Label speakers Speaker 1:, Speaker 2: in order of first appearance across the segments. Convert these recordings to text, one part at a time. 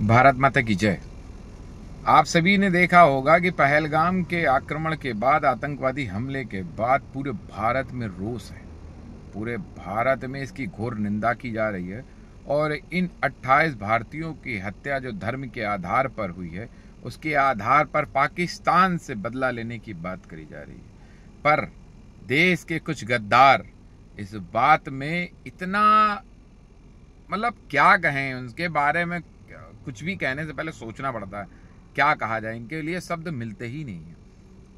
Speaker 1: भारत माता की जय। आप सभी ने देखा होगा कि पहलगाम के आक्रमण के बाद, आतंकवादी हमले के बाद पूरे भारत में रोष है। पूरे भारत में इसकी घोर निंदा की जा रही है और इन 28 भारतीयों की हत्या जो धर्म के आधार पर हुई है, उसके आधार पर पाकिस्तान से बदला लेने की बात करी जा रही है। पर देश के कुछ गद्दार इस बात में इतना क्या कहें, उनके बारे में कुछ भी कहने से पहले सोचना पड़ता है क्या कहा जाए। इनके लिए शब्द मिलते ही नहीं है।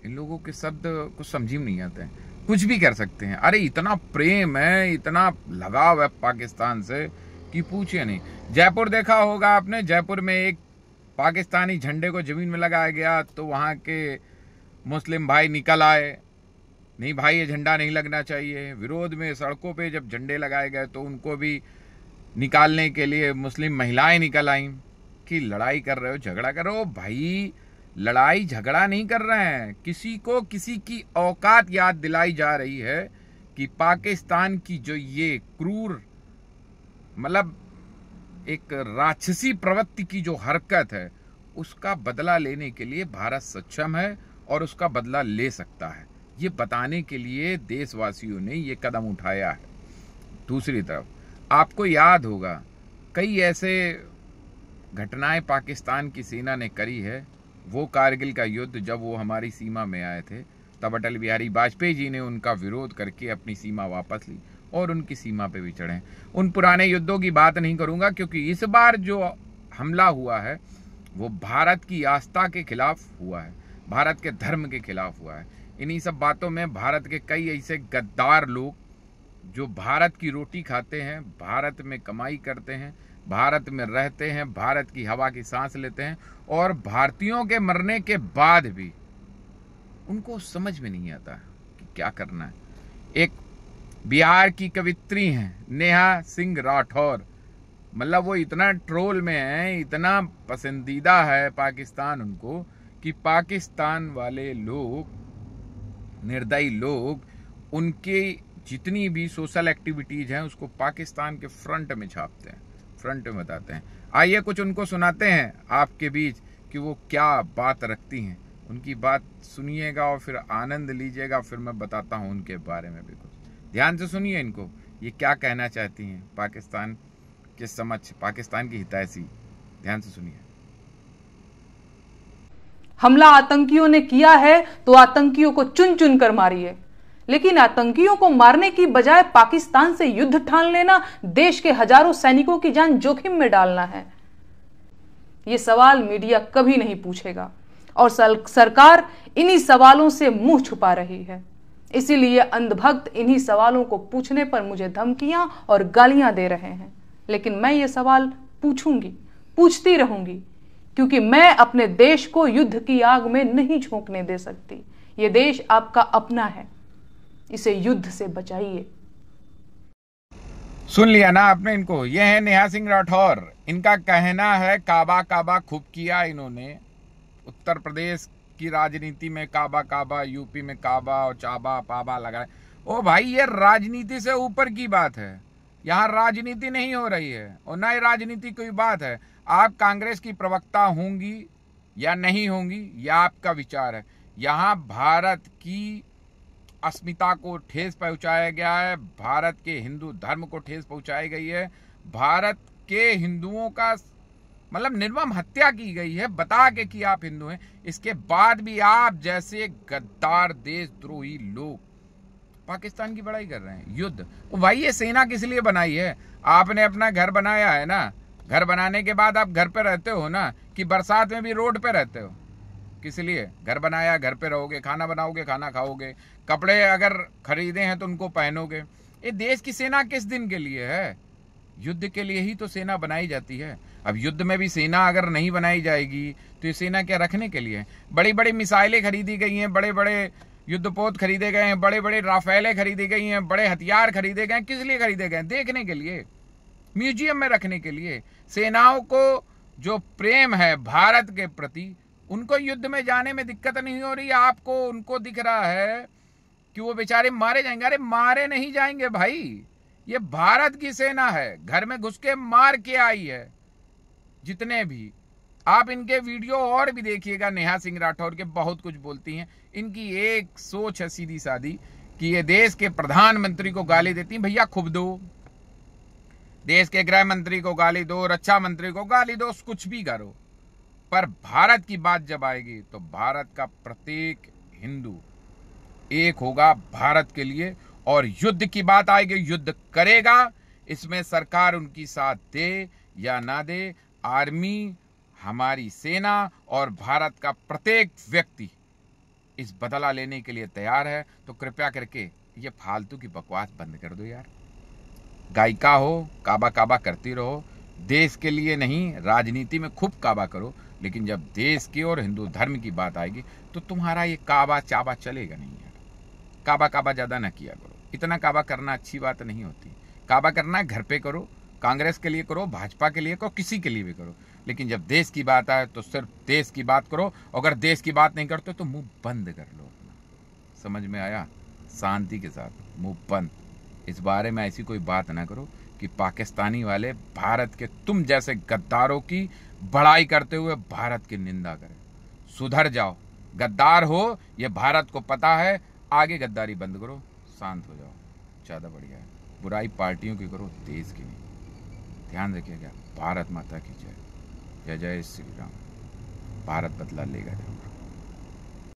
Speaker 1: इन लोगों के शब्द कुछ समझ में नहीं आते हैं, कुछ भी कर सकते हैं। अरे इतना प्रेम है, इतना लगाव है पाकिस्तान से कि पूछिए नहीं। जयपुर देखा होगा आपने, जयपुर में एक पाकिस्तानी झंडे को जमीन में लगाया गया तो वहाँ के मुस्लिम भाई निकल आए, नहीं भाई ये झंडा नहीं लगना चाहिए। विरोध में सड़कों पे जब झंडे लगाए गए तो उनको भी निकालने के लिए मुस्लिम महिलाएं निकल आईं कि लड़ाई कर रहे हो, झगड़ा कर रहे हो। भाई लड़ाई झगड़ा नहीं कर रहे हैं, किसी को किसी की औकात याद दिलाई जा रही है कि पाकिस्तान की जो ये क्रूर एक राक्षसी प्रवृत्ति की जो हरकत है, उसका बदला लेने के लिए भारत सक्षम है और उसका बदला ले सकता है। ये बताने के लिए देशवासियों ने ये कदम उठाया है। दूसरी तरफ आपको याद होगा कई ऐसे घटनाएं पाकिस्तान की सेना ने करी है। वो कारगिल का युद्ध जब वो हमारी सीमा में आए थे, तब अटल बिहारी वाजपेयी जी ने उनका विरोध करके अपनी सीमा वापस ली और उनकी सीमा पे भी चढ़े। उन पुराने युद्धों की बात नहीं करूंगा क्योंकि इस बार जो हमला हुआ है वो भारत की आस्था के खिलाफ हुआ है, भारत के धर्म के खिलाफ हुआ है। इन्हीं सब बातों में भारत के कई ऐसे गद्दार लोग जो भारत की रोटी खाते हैं, भारत में कमाई करते हैं, भारत में रहते हैं, भारत की हवा की सांस लेते हैं और भारतीयों के मरने के बाद भी उनको समझ में नहीं आता कि क्या करना है। एक बिहार की कवित्री हैं नेहा सिंह राठौर, वो इतना ट्रोल में है, इतना पसंदीदा है पाकिस्तान उनको कि पाकिस्तान वाले लोग, निर्दयी लोग, उनकी जितनी भी सोशल एक्टिविटीज हैं उसको पाकिस्तान के फ्रंट में छापते हैं, फ्रंट में बताते हैं। आइए कुछ उनको सुनाते हैं आपके बीच कि वो क्या बात रखती हैं। उनकी बात सुनिएगा और फिर आनंद लीजिएगा, फिर मैं बताता हूं उनके बारे में भी कुछ। ध्यान से सुनिए इनको, ये क्या कहना चाहती हैं पाकिस्तान के समक्ष, पाकिस्तान की हितैषी। ध्यान से सुनिए।
Speaker 2: हमला आतंकियों ने किया है तो आतंकियों को चुन चुन कर मारिए, लेकिन आतंकियों को मारने की बजाय पाकिस्तान से युद्ध ठान लेना देश के हजारों सैनिकों की जान जोखिम में डालना है। यह सवाल मीडिया कभी नहीं पूछेगा और सरकार इन्हीं सवालों से मुंह छुपा रही है। इसीलिए अंधभक्त इन्हीं सवालों को पूछने पर मुझे धमकियां और गालियां दे रहे हैं। लेकिन मैं ये सवाल पूछूंगी, पूछती रहूंगी, क्योंकि मैं अपने देश को युद्ध की आग में नहीं झोंकने दे सकती। ये देश आपका अपना है, इसे युद्ध से बचाइए।
Speaker 1: सुन लिया ना आपने इनको। ये है नेहा सिंह राठौर। इनका कहना है काबा काबा खूब किया इन्होंने। उत्तर प्रदेश की राजनीति में काबा काबा, यूपी में काबा और चाबा पाबा लगाए। ओ भाई, ये राजनीति से ऊपर की बात है। यहाँ राजनीति नहीं हो रही है और ना ही राजनीति कोई बात है। आप कांग्रेस की प्रवक्ता होंगी या नहीं होंगी, यह आपका विचार है। यहाँ भारत की अस्मिता को ठेस पहुंचाया गया है, भारत के हिंदू धर्म को ठेस पहुंचाई गई है, भारत के हिंदुओं का निर्मम हत्या की गई है बता के कि आप हिंदू हैं। इसके बाद भी आप जैसे गद्दार देशद्रोही लोग पाकिस्तान की बड़ाई कर रहे हैं। युद्ध तो भाई ये सेना किस लिए बनाई है? आपने अपना घर बनाया है ना, घर बनाने के बाद आप घर पे रहते हो ना, कि बरसात में भी रोड पे रहते हो? किस लिए घर बनाया? घर पे रहोगे, खाना बनाओगे, खाना खाओगे, कपड़े अगर खरीदे हैं तो उनको पहनोगे। ये देश की सेना किस दिन के लिए है? युद्ध के लिए ही तो सेना बनाई जाती है। अब युद्ध में भी सेना अगर नहीं बनाई जाएगी तो ये सेना क्या रखने के लिए है? बड़ी बड़ी मिसाइलें खरीदी गई हैं, बड़े बड़े युद्धपोत खरीदे गए हैं, बड़े बड़े राफेलें खरीदी गई हैं, बड़े हथियार खरीदे गए। किस लिए खरीदे गए? देखने के लिए, म्यूजियम में रखने के लिए। सेनाओं को जो प्रेम है भारत के प्रति, उनको युद्ध में जाने में दिक्कत नहीं हो रही। आपको उनको दिख रहा है कि वो बेचारे मारे जाएंगे। अरे मारे नहीं जाएंगे भाई, ये भारत की सेना है, घर में घुस के मार के आई है। जितने भी आप इनके वीडियो और भी देखिएगा, नेहा सिंह राठौर के बहुत कुछ बोलती हैं। इनकी एक सोच है सीधी सादी कि ये देश के प्रधानमंत्री को गाली देती हैं। भैया खूब दो, देश के गृह मंत्री को गाली दो, रक्षा मंत्री को गाली दो, कुछ भी करो, पर भारत की बात जब आएगी तो भारत का प्रत्येक हिंदू एक होगा भारत के लिए, और युद्ध की बात आएगी युद्ध करेगा। इसमें सरकार उनकी साथ दे या ना दे, आर्मी, हमारी सेना और भारत का प्रत्येक व्यक्ति इस बदला लेने के लिए तैयार है। तो कृपया करके ये फालतू की बकवास बंद कर दो यार। गायिका हो, काबा काबा करती रहो, देश के लिए नहीं, राजनीति में खूब काबा करो, लेकिन जब देश की और हिंदू धर्म की बात आएगी तो तुम्हारा ये काबा चाबा चलेगा नहीं यार। काबा काबा ज्यादा ना किया करो, इतना काबा करना अच्छी बात नहीं होती। काबा करना घर पे करो, कांग्रेस के लिए करो, भाजपा के लिए करो, किसी के लिए भी करो, लेकिन जब देश की बात आए तो सिर्फ देश की बात करो। अगर देश की बात नहीं करते तो मुंह बंद कर लो अपना। समझ में आया? शांति के साथ मुंह बंद। इस बारे में ऐसी कोई बात ना करो कि पाकिस्तानी वाले भारत के तुम जैसे गद्दारों की बड़ाई करते हुए भारत की निंदा करें। सुधर जाओ, गद्दार हो ये भारत को पता है, आगे गद्दारी बंद करो, शांत हो जाओ, ज़्यादा बढ़िया है। बुराई पार्टियों की करो, देश की नहीं। ध्यान रखिएगा। भारत माता की जय। जय जय श्री राम। भारत बदला लेगा जरूर।